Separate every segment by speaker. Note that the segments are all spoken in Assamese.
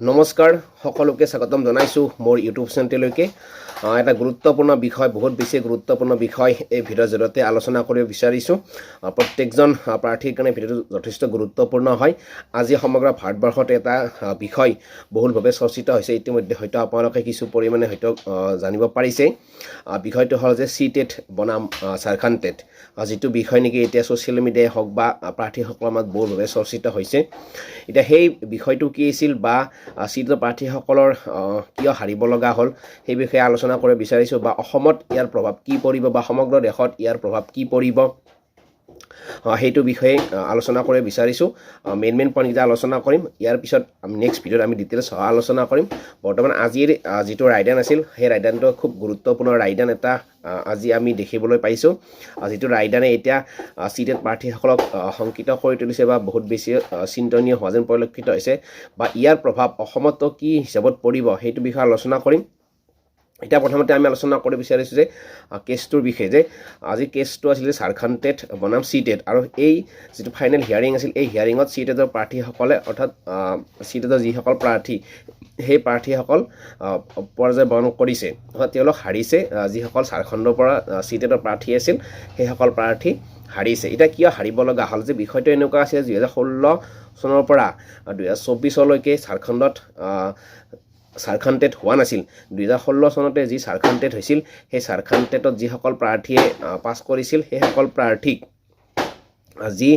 Speaker 1: নমস্কাৰ সকলোকে স্বাগতম জনাইছোঁ মোৰ ইউটিউব চেনেললৈকে এটা গুৰুত্বপূৰ্ণ বিষয় বহুত বেছি গুৰুত্বপূৰ্ণ বিষয় এই ভিডিঅ'ৰ জৰিয়তে আলোচনা কৰিব বিচাৰিছোঁ প্ৰত্যেকজন প্ৰাৰ্থীৰ কাৰণে ভিডিঅ'টো যথেষ্ট গুৰুত্বপূৰ্ণ হয় আজি সমগ্ৰ ভাৰতবৰ্ষত এটা বিষয় বহুলভাৱে চৰ্চিত হৈছে ইতিমধ্যে হয়তো আপোনালোকে কিছু পৰিমাণে হয়তো জানিব পাৰিছে বিষয়টো হ'ল যে টেট বনাম ঝাৰখণ্ড টেট যিটো বিষয় নেকি এতিয়া ছ'চিয়েল মিডিয়াই হওক বা প্ৰাৰ্থীসকলৰ মাজত বহুলভাৱে চৰ্চিত হৈছে এতিয়া সেই বিষয়টো কি আছিল বা টেটৰ প্ৰাৰ্থীসকলৰ কিয় হাৰিব লগা হ'ল সেই বিষয়ে আলোচনা কৰিব বিচাৰিছোঁ বা অসমত ইয়াৰ প্ৰভাৱ কি পৰিব বা সমগ্ৰ দেশত ইয়াৰ প্ৰভাৱ কি পৰিব সেইটো বিষয়ে আলোচনা কৰিব বিচাৰিছোঁ মেইন পইণ্টকেইটা আলোচনা কৰিম ইয়াৰ পিছত আমি নেক্সট ভিডিঅ'ত আমি ডিটেইলছ আলোচনা কৰিম বৰ্তমান আজিৰ যিটো ৰায়দান আছিল সেই ৰায়দানটো খুব গুৰুত্বপূৰ্ণ ৰায়দান এটা আজি আমি দেখিবলৈ পাইছোঁ যিটো ৰায়দানে এতিয়া টেট প্ৰাৰ্থীসকলক শংকিত কৰি তুলিছে বা বহুত বেছি চিন্তনীয় হোৱা যেন পৰিলক্ষিত হৈছে বা ইয়াৰ প্ৰভাৱ অসমতো কি হিচাপত পৰিব সেইটো বিষয়ে আলোচনা কৰিম এতিয়া প্ৰথমতে আমি আলোচনা কৰিব বিচাৰিছোঁ যে কেছটোৰ বিষয়ে যে আজি কেছটো আছিল যে ঝাৰখণ্ড টেট বনাম টেট আৰু এই যিটো ফাইনেল হিয়াৰিং আছিল এই হিয়াৰিঙত টেটৰ প্ৰাৰ্থীসকলে অৰ্থাৎ টেটৰ যিসকল প্ৰাৰ্থী সেই প্ৰাৰ্থীসকল পৰাজয় বৰণ কৰিছে অৰ্থাৎ তেওঁলোক হাৰিছে যিসকল ঝাৰখণ্ডৰ পৰা টেটৰ প্ৰাৰ্থী আছিল সেইসকল প্ৰাৰ্থী হাৰিছে এতিয়া কিয় হাৰিব লগা হ'ল যে বিষয়টো এনেকুৱা আছিল 2016 চনৰ পৰা 2024 চনলৈকে ঝাৰখণ্ড টেট হোৱা নাছিল 2016 চনতে যি ঝাৰখণ্ড টেট হৈছিল সেই ঝাৰখণ্ড টেটত যিসকল প্ৰাৰ্থীয়ে পাছ কৰিছিল সেইসকল প্ৰাৰ্থীক যি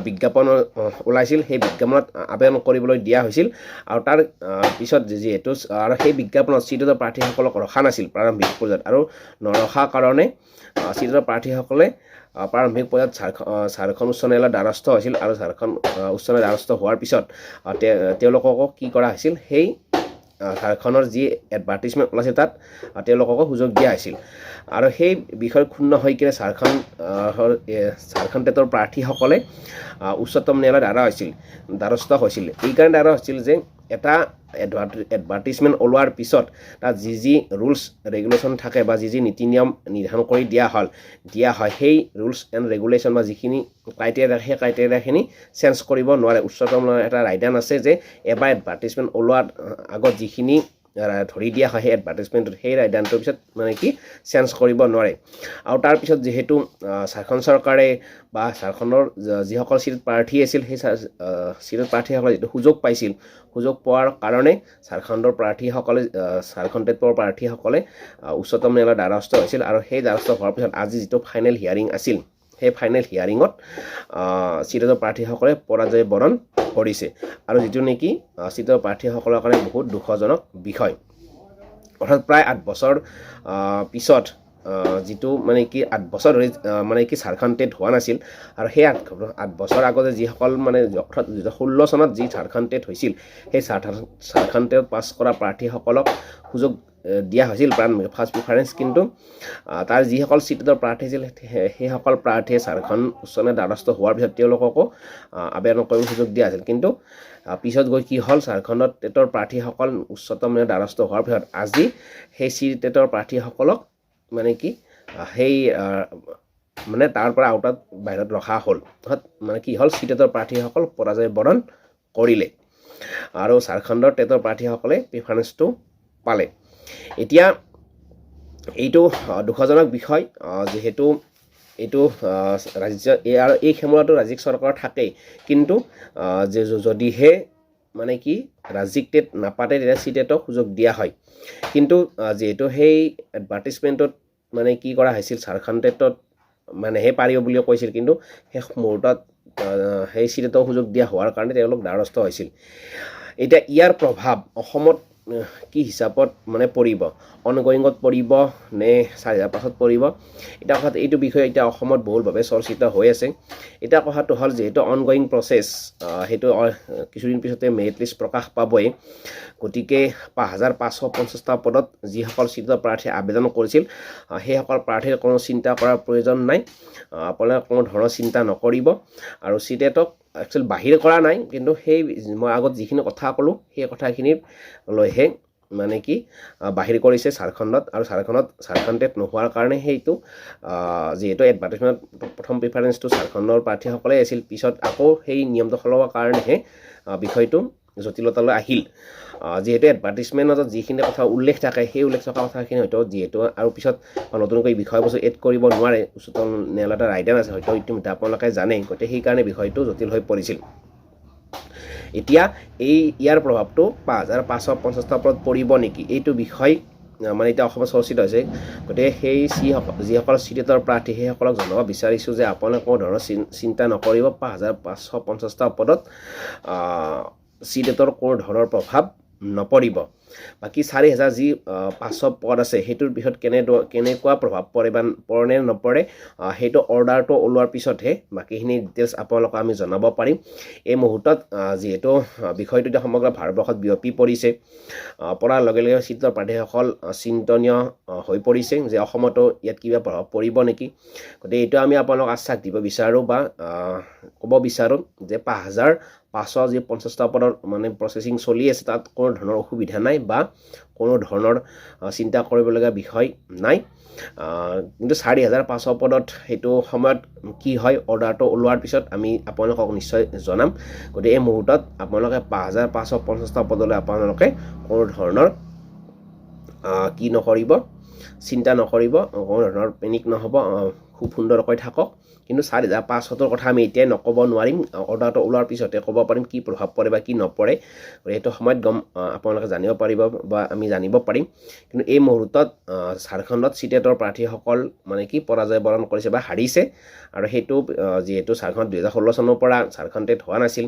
Speaker 1: বিজ্ঞাপন ওলাইছিল সেই বিজ্ঞাপনত আবেদন কৰিবলৈ দিয়া হৈছিল আৰু তাৰ পিছত যিহেতু আৰু সেই বিজ্ঞাপনত টেটৰ প্ৰাৰ্থীসকলক ৰখা নাছিল প্ৰাৰম্ভিক পৰ্যায়ত আৰু নৰখাৰ কাৰণে টেটৰ প্ৰাৰ্থীসকলে প্ৰাৰম্ভিক পৰ্যায়ত ঝাৰখণ্ড উচ্চ ন্যায়ালয়ৰ দ্বাৰস্থ হৈছিল আৰু ঝাৰখণ্ড উচ্চ ন্যায়ালয়ৰ দ্বাৰস্থ হোৱাৰ পিছত তেওঁলোককো কি কৰা হৈছিল সেই ঝাৰখণ্ডৰ যি এডভাৰ্টিজমেণ্ট ওলাইছিল তাত তেওঁলোককো সুযোগ দিয়া হৈছিল আৰু সেই বিষয়ে ক্ষুণ্ণ হৈ কিনে ঝাৰখণ্ড টেটৰ প্ৰাৰ্থীসকলে উচ্চতম ন্যায়ালয়ৰ দ্বাৰস্থ হৈছিল এইকাৰণে দ্বাৰা হৈছিল যে এটা এডভাৰ্টিজমেণ্ট ওলোৱাৰ পিছত তাত যি ৰুলছ ৰেগুলেশ্যন থাকে বা যি নীতি নিয়ম নিৰ্ধাৰণ কৰি দিয়া হয় সেই ৰুলছ এণ্ড ৰেগুলেশ্যন বা যিখিনি ক্ৰাইটেৰিয়া সেই ক্ৰাইটেৰিয়াখিনি চেঞ্জ কৰিব নোৱাৰে উচ্চতম ন্যায়ালয়ৰ এটা ৰায়দান আছে যে এবাৰ এডভাৰ্টিজমেণ্ট ওলোৱাৰ আগত যিখিনি ধৰি দিয়া হয় সেই এডভাৰ্টাইজমেণ্টত সেই ৰায়দানটোৰ পিছত মানে কি চেঞ্জ কৰিব নোৱাৰে আৰু তাৰপিছত যিহেতু ঝাৰখণ্ড চৰকাৰে বা ঝাৰখণ্ডৰ যিসকল টেট প্ৰাৰ্থী আছিল সেই টেট প্ৰাৰ্থীসকলে যিটো সুযোগ পাইছিল সুযোগ পোৱাৰ কাৰণে ঝাৰখণ্ড টেটৰ প্ৰাৰ্থীসকলে উচ্চতম ন্যায়ালয়ৰ দ্বাৰস্থ হৈছিল আৰু সেই দ্বাৰস্থ হোৱাৰ পিছত আজি যিটো ফাইনেল হিয়াৰিং আছিল সেই ফাইনেল হিয়াৰিঙত টেটৰ প্ৰাৰ্থীসকলে পৰাজয় বৰণ কৰিছে আৰু যিটো নেকি টেটৰ প্ৰাৰ্থীসকলৰ কাৰণে বহুত দুখজনক বিষয় অৰ্থাৎ প্ৰায় 8 বছৰ পিছত যিটো মানে কি 8 বছৰ ধৰি মানে কি ঝাৰখণ্ড টেট হোৱা নাছিল আৰু সেই 8 বছৰ আগতে যিসকল মানে অৰ্থাৎ 2016 চনত যি ঝাৰখণ্ড টেট হৈছিল সেই ঝাৰখণ্ড টেট পাছ কৰা প্ৰাৰ্থীসকলক সুযোগ দিয়া হৈছিল ফাৰ্ষ্ট প্ৰিফাৰেঞ্চ কিন্তু তাৰ যিসকল টেটৰ প্ৰাৰ্থী আছিল সেইসকল প্ৰাৰ্থীয়ে ঝাৰখণ্ড উচ্চ ন্যায়ালয়ৰ দ্বাৰস্থ হোৱাৰ পিছত তেওঁলোককো আবেদন কৰিব সুযোগ দিয়া হৈছিল কিন্তু পিছত গৈ কি হ'ল ঝাৰখণ্ডত টেটৰ প্ৰাৰ্থীসকল উচ্চতম ন্যায়ালয়ৰ দ্বাৰস্থ হোৱাৰ পিছত আজি সেই টেটৰ প্ৰাৰ্থীসকলক মানে কি সেই মানে তাৰ পৰা আউটত বাহিৰত ৰখা হ'ল অৰ্থাৎ মানে কি হ'ল টেটৰ প্ৰাৰ্থীসকল পৰাজয় বৰণ কৰিলে আৰু ঝাৰখণ্ডৰ টেটৰ প্ৰাৰ্থীসকলে প্ৰিফাৰেঞ্চটো পালে এতিয়া এইটো দুখজনক বিষয় যিহেতু এইটো এই ক্ষমতাটো ৰাজ্যিক চৰকাৰৰ থাকেই কিন্তু যদিহে মানে কি ৰাজ্যিক টেট নাপাতে তেতিয়া টেটক সুযোগ দিয়া হয় কিন্তু যিহেতু সেই এডভাৰ্টিজমেণ্টত মানে কি কৰা হৈছিল ঝাৰখণ্ড টেটত মানেহে পাৰিব বুলি কৈছিল কিন্তু শেষ মুহূৰ্তত সেই টেটক সুযোগ দিয়া হোৱাৰ কাৰণে তেওঁলোক দ্বাৰস্থ হৈছিল এতিয়া ইয়াৰ প্ৰভাৱ অসমত কি হিচাপত মানে পৰিব অনগয়িঙত পৰিব নে 4 পাছত পৰিব এতিয়া কথাত এইটো বিষয়ে এতিয়া অসমত বহুলভাৱে চৰ্চিত হৈ আছে এতিয়া কথাটো হ'ল যিহেতু অনগয়িং প্ৰচেছ সেইটো কিছুদিন পিছতে মেৰিট লিষ্ট প্ৰকাশ পাবই গতিকে 5550টা পদত যিসকল টেটৰ প্ৰাৰ্থীয়ে আবেদন কৰিছিল সেইসকল প্ৰাৰ্থীৰ কোনো চিন্তা কৰাৰ প্ৰয়োজন নাই আপোনালোকে কোনো ধৰণৰ চিন্তা নকৰিব আৰু টেটক একচুৱেলি বাহিৰ কৰা নাই কিন্তু সেই মই আগত যিখিনি কথা ক'লোঁ সেই কথাখিনিৰ লৈহে মানে কি বাহিৰ কৰিছে ঝাৰখণ্ডত আৰু ঝাৰখণ্ড টেট নোহোৱাৰ কাৰণে সেইটো যেহেতু এডভাৰ্টাইজমেণ্ট প্ৰথম প্ৰিফাৰেঞ্চটো ঝাৰখণ্ডৰ প্ৰাৰ্থীসকলে আছিল পিছত আকৌ সেই নিয়মটো সলোৱাৰ কাৰণেহে বিষয়টো জটিলতালৈ আহিল যিহেতু এডভাৰ্টিজমেণ্টত যিখিনি কথা উল্লেখ থাকে সেই উল্লেখ থকা কথাখিনি হয়তো যিহেতু আৰু পিছত নতুনকৈ বিষয়বস্তু এড কৰিব নোৱাৰে উচ্চতম ন্যায়ালয়ৰ এটা ৰায়দান আছে হয়তো ইতিমধ্যে আপোনালোকে জানে গতিকে সেইকাৰণে বিষয়টো জটিল হৈ পৰিছিল এতিয়া ইয়াৰ প্ৰভাৱটো 5550টা ওপৰত পৰিব নেকি এইটো বিষয় মানে এতিয়া অসমত চৰ্চিত হৈছে গতিকে সেই যিসকল চিটেটৰ প্ৰাৰ্থী সেইসকলক জনাব বিচাৰিছোঁ যে আপোনালোকে কোনো ধৰণৰ চিন্তা নকৰিব 5550টা পদত চিটেটৰ কোনো ধৰণৰ প্ৰভাৱ নপৰিব বাকী 4000 যি 500 পদ আছে সেইটোৰ পিছত কেনেকুৱা প্ৰভাৱ পৰে বা পৰে নে নপৰে সেইটো অৰ্ডাৰটো ওলোৱাৰ পিছতহে বাকীখিনি ডিটেইলছ আপোনালোকক আমি জনাব পাৰিম এই মুহূৰ্তত যিহেতু বিষয়টো সমগ্ৰ ভাৰতবৰ্ষত বিয়পি পৰিছে পৰাৰ লগে লগে চিটেটৰ প্ৰাৰ্থীসকল চিন্তনীয় হৈ পৰিছে যে অসমতো ইয়াত কিবা প্ৰভাৱ পৰিব নেকি গতিকে এইটো আমি আপোনালোকক আশ্বাস দিব বিচাৰোঁ বা ক'ব বিচাৰোঁ যে 5500 যি 50টা পদৰ মানে প্ৰচেছিং চলি আছে তাত কোনো ধৰণৰ অসুবিধা নাই বা কোনো ধৰণৰ চিন্তা কৰিবলগীয়া বিষয় নাই কিন্তু 4500 পদত সেইটো সময়ত কি হয় অৰ্ডাৰটো ওলোৱাৰ পিছত আমি আপোনালোকক নিশ্চয় জনাম গতিকে এই মুহূৰ্তত আপোনালোকে 5550টা পদলৈ আপোনালোকে কোনো ধৰণৰ কি নকৰিব চিন্তা নকৰিব কোনো ধৰণৰ পেনিক নহ'ব খুব সুন্দৰকৈ থাকক কিন্তু 4500ৰ কথা আমি এতিয়াই নক'ব নোৱাৰিম অৰ্ডাৰটো ওলোৱাৰ পিছতে ক'ব পাৰিম কি প্ৰভাৱ পৰে বা কি নপৰে সেইটো সময়ত আপোনালোকে জানিব পাৰিব বা আমি জানিব পাৰিম কিন্তু এই মুহূৰ্তত ঝাৰখণ্ডত চিটেটৰ প্ৰাৰ্থীসকল মানে কি পৰাজয় বৰণ কৰিছে বা হাৰিছে আৰু সেইটো যিহেতু ঝাৰখণ্ড 2016 চনৰ পৰা ঝাৰখণ্ড টেট হোৱা নাছিল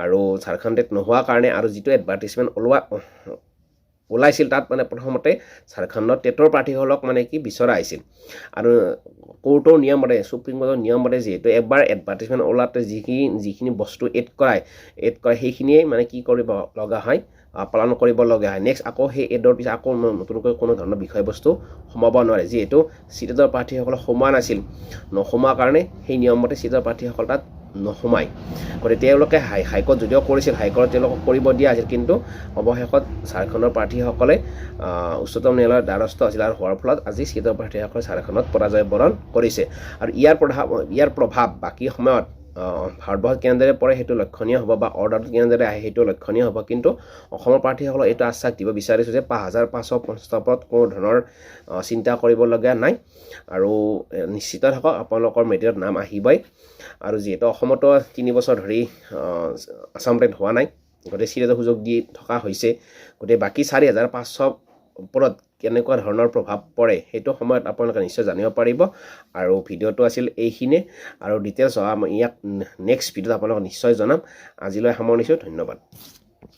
Speaker 1: আৰু ঝাৰখণ্ড টেট নোহোৱাৰ কাৰণে আৰু যিটো এডভাৰ্টিজমেণ্ট ওলাইছিল তাত মানে প্ৰথমতে ঝাৰখণ্ডত টেটৰ প্ৰাৰ্থীসকলক মানে কি বিচৰা আহিছিল আৰু কোৰ্টৰ নিয়মমতে সুপ্ৰিম কোৰ্টৰ নিয়মমতে যিহেতু এবাৰ এডভাৰ্টিজমেণ্ট ওলাওঁতে যিখিনি বস্তু এড কৰায় সেইখিনিয়ে মানে কি কৰিব লগা হয় পালন কৰিব লগা হয় নেক্সট আকৌ সেই এডৰ পিছত আকৌ নতুনকৈ কোনো ধৰণৰ বিষয়বস্তু সোমাব নোৱাৰে যিহেতু চিটেটৰ প্ৰাৰ্থীসকল সোমোৱা নাছিল নোসোমোৱাৰ কাৰণে সেই নিয়মমতে চিটেটৰ প্ৰাৰ্থীসকল তাত নোসোমায় গতিকে তেওঁলোকে হাইকোৰ্ট যদিও কৰিছিল হাইকোৰ্টত তেওঁলোকক কৰিব দিয়া আছিল কিন্তু অৱশেষত ঝাৰখণ্ডৰ প্ৰাৰ্থীসকলে উচ্চতম ন্যায়ালয়ৰ দ্বাৰস্থ আছিল আৰু হোৱাৰ ফলত আজি চিটেটৰ প্ৰাৰ্থীসকলে ঝাৰখণ্ডত পৰাজয় বৰণ কৰিছে আৰু ইয়াৰ প্ৰভাৱ বাকী সময়ত ভাৰতবৰ্ষত কেনেদৰে পৰে সেইটো লক্ষণীয় হ'ব বা অৰ্ডাৰটো কেনেদৰে আহে সেইটো লক্ষণীয় হ'ব কিন্তু অসমৰ প্ৰাৰ্থীসকলক এইটো আশ্বাস দিব বিচাৰিছোঁ যে 5550টা পদত কোনো ধৰণৰ চিন্তা কৰিবলগীয়া নাই আৰু নিশ্চিত থাকক আপোনালোকৰ মেৰিটত নাম আহিবই আৰু যিহেতু অসমতো 3 বছৰ ধৰি আসাম টেট হোৱা নাই গতিকে চিটেটৰ সুযোগ দি থকা হৈছে গতিকে বাকী 4500 ওপৰত কেনেকুৱা ধৰণৰ প্ৰভাৱ পৰে সেইটো সময়ত আপোনালোকে নিশ্চয় জানিব পাৰিব আৰু ভিডিঅ'টো আছিল এইখিনিয়ে আৰু ডিটেইলছ ইয়াক নেক্সট ভিডিঅ'ত আপোনালোকক নিশ্চয় জনাম আজিলৈ সামৰণিছোঁ ধন্যবাদ